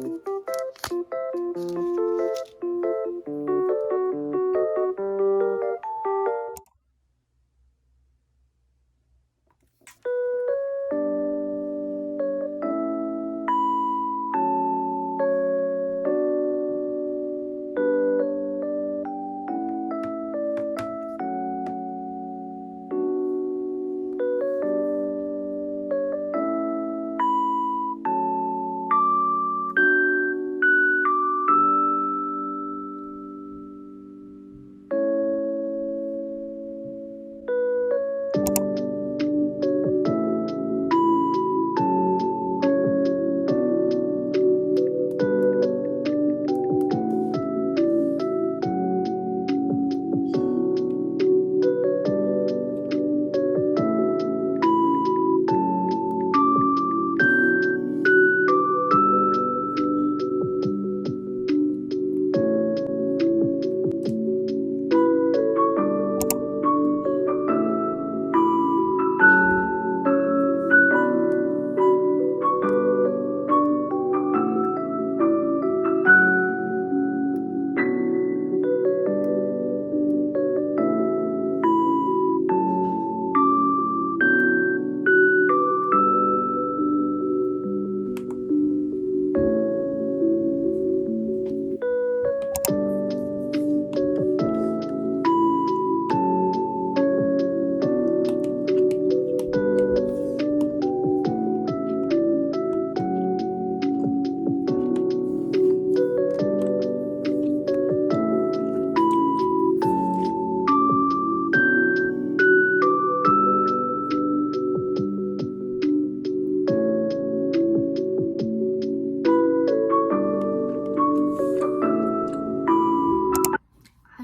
Hi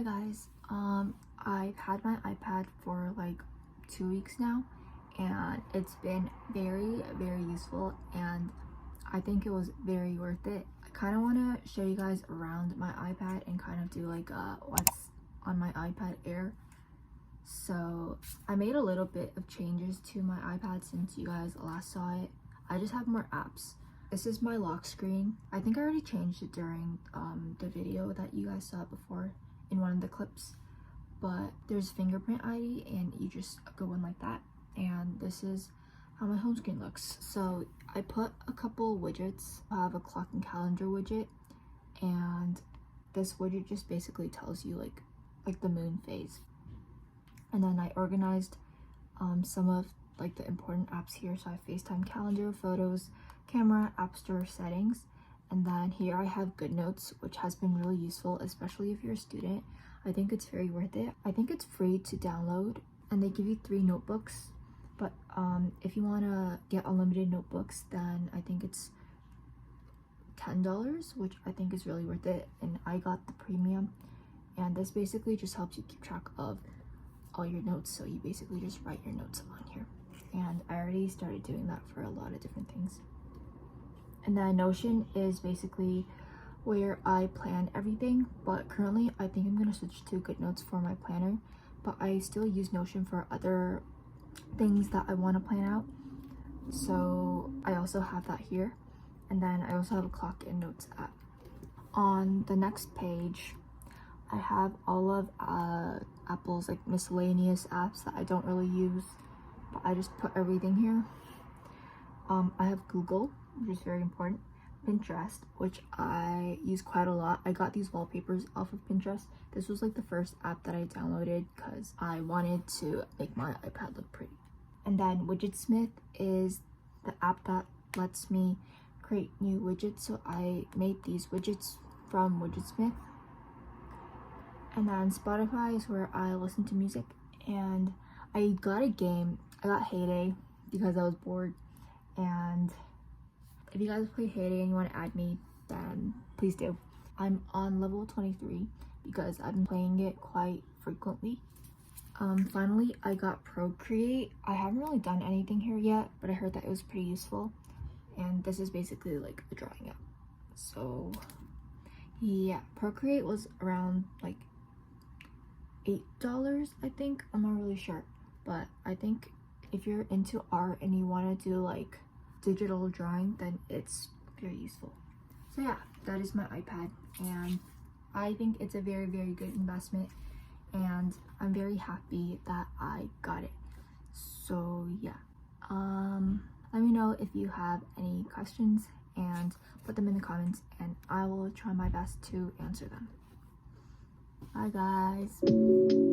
guys, I've had my iPad for like 2 weeks now, and it's been very useful, and I think it was very worth it. I kind of want to show you guys around my iPad and kind of do like what's on my iPad Air. So I made a little bit of changes to my iPad since you guys last saw it. I just have more apps. This is my lock screen. I think I already changed it during the video that you guys saw before in one of the clips, but there's fingerprint ID and you just go in like that, and this is how my home screen looks. So I put a couple widgets. I have a clock and calendar widget, and this widget just basically tells you like the moon phase. And then I organized some of like the important apps here. So I have FaceTime, calendar, photos, camera, app store, settings. And then here I have GoodNotes, which has been really useful, especially if you're a student. I think it's very worth it. I think it's free to download, and they give you 3 notebooks. But if you want to get unlimited notebooks, then I think it's $10, which I think is really worth it. And I got the premium, and this basically just helps you keep track of all your notes. So you basically just write your notes on here, and I already started doing that for a lot of different things. And then Notion is basically where I plan everything, but currently I think I'm gonna switch to GoodNotes for my planner, but I still use Notion for other things that I want to plan out. So I also have that here, and then I also have a clock and notes app. On the next page, I have all of Apple's like miscellaneous apps that I don't really use, but I just put everything here. I have Google, which is very important, Pinterest, which I use quite a lot. I got these wallpapers off of Pinterest. This was like the first app that I downloaded because I wanted to make my iPad look pretty. And then Widgetsmith is the app that lets me create new widgets. So I made these widgets from Widgetsmith. And then Spotify is where I listen to music. And I got a game. I got Heyday because I was bored. And if you guys play Heyday and you want to add me, then please do. I'm on level 23 because I've been playing it quite frequently. Finally, I got Procreate. I haven't really done anything here yet, but I heard that it was pretty useful. And this is basically like a drawing app. So yeah, Procreate was around like $8, I think. I'm not really sure, but I think if you're into art and you want to do like digital drawing, then it's very useful. So yeah, that is my iPad, and I think it's a very, very good investment, and I'm very happy that I got it. So yeah, let me know if you have any questions and put them in the comments, and I will try my best to answer them. Bye guys.